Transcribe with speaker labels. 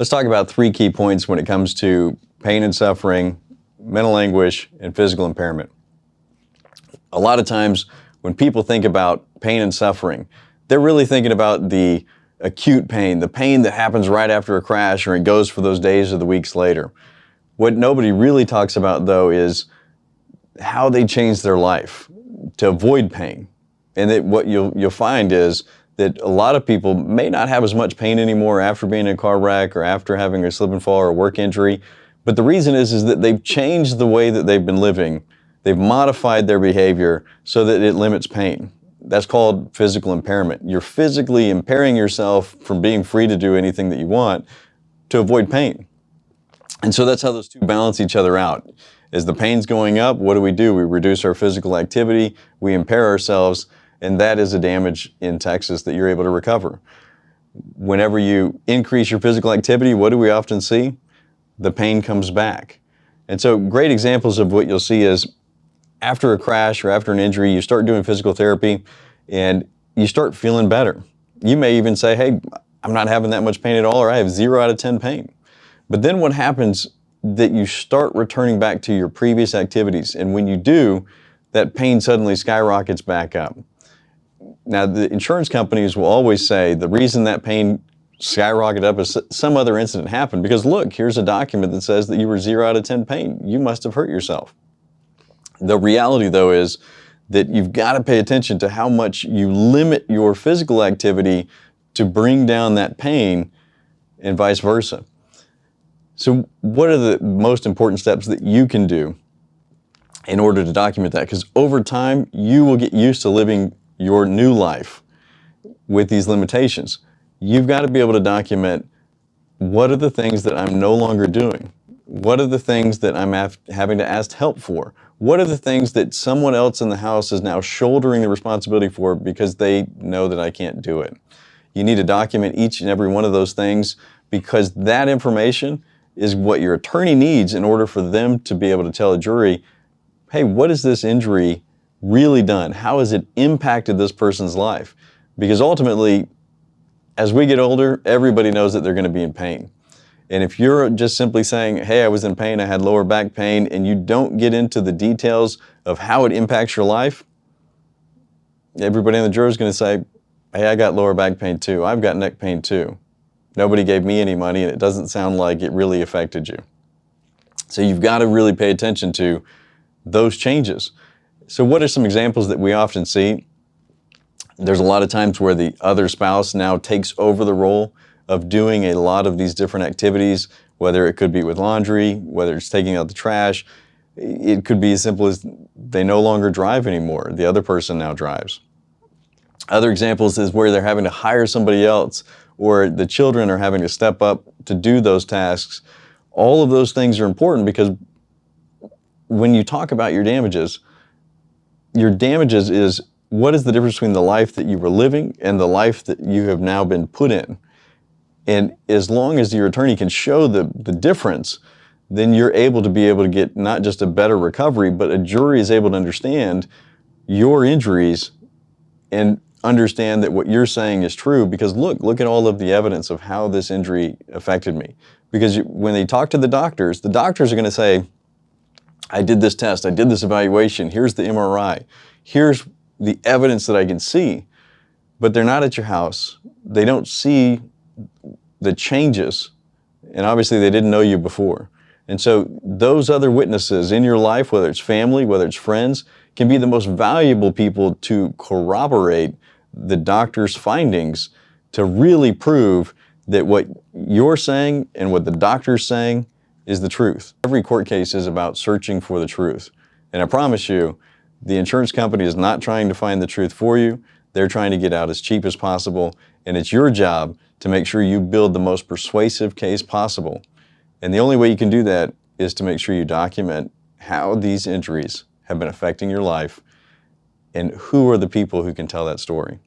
Speaker 1: Let's talk about three key points when it comes to pain and suffering, mental anguish, and physical impairment. A lot of times when people think about pain and suffering, they're really thinking about the acute pain, the pain that happens right after a crash or it goes for those days or the weeks later. What nobody really talks about, though, is how they change their life to avoid pain. And that what you'll find is that a lot of people may not have as much pain anymore after being in a car wreck or after having a slip and fall or a work injury. But the reason is that they've changed the way that they've been living. They've modified their behavior so that it limits pain. That's called physical impairment. You're physically impairing yourself from being free to do anything that you want to avoid pain. And so that's how those two balance each other out. As the pain's going up, what do? We reduce our physical activity, we impair ourselves, and that is a damage in Texas that you're able to recover. Whenever you increase your physical activity, what do we often see? The pain comes back. And so great examples of what you'll see is after a crash or after an injury, you start doing physical therapy and you start feeling better. You may even say, hey, I'm not having that much pain at all, or I have 0 out of 10 pain. But then what happens that you start returning back to your previous activities. And when you do, that pain suddenly skyrockets back up. Now, the insurance companies will always say the reason that pain skyrocketed up is some other incident happened, because look, here's a document that says that you were 0 out of 10 pain. You must have hurt yourself. The reality, though, is that you've got to pay attention to how much you limit your physical activity to bring down that pain and vice versa. So what are the most important steps that you can do in order to document that? Because over time, you will get used to living your new life with these limitations. You've got to be able to document, what are the things that I'm no longer doing? What are the things that I'm having to ask help for? What are the things that someone else in the house is now shouldering the responsibility for because they know that I can't do it? You need to document each and every one of those things, because that information is what your attorney needs in order for them to be able to tell a jury, hey, what has this injury really done? How has it impacted this person's life? Because ultimately, as we get older, everybody knows that they're going to be in pain. And if you're just simply saying, hey, I was in pain, I had lower back pain, and you don't get into the details of how it impacts your life, everybody in the jury is going to say, hey, I got lower back pain too. I've got neck pain too. Nobody gave me any money, and it doesn't sound like it really affected you. So you've got to really pay attention to those changes. So what are some examples that we often see? There's a lot of times where the other spouse now takes over the role of doing a lot of these different activities, whether it could be with laundry, whether it's taking out the trash. It could be as simple as they no longer drive anymore. The other person now drives. Other examples is where they're having to hire somebody else, or the children are having to step up to do those tasks. All of those things are important, because when you talk about your damages is, what is the difference between the life that you were living and the life that you have now been put in? And as long as your attorney can show the difference, then you're able to get not just a better recovery, but a jury is able to understand your injuries and understand that what you're saying is true, because look at all of the evidence of how this injury affected me. Because when they talk to the doctors are going to say, I did this test, I did this evaluation, here's the MRI, here's the evidence that I can see. But they're not at your house. They don't see the changes, and obviously they didn't know you before. And so those other witnesses in your life, whether it's family, whether it's friends, can be the most valuable people to corroborate the doctor's findings, to really prove that what you're saying and what the doctor's saying is the truth. Every court case is about searching for the truth. And I promise you, the insurance company is not trying to find the truth for you. They're trying to get out as cheap as possible. And it's your job to make sure you build the most persuasive case possible. And the only way you can do that is to make sure you document how these injuries have been affecting your life and who are the people who can tell that story.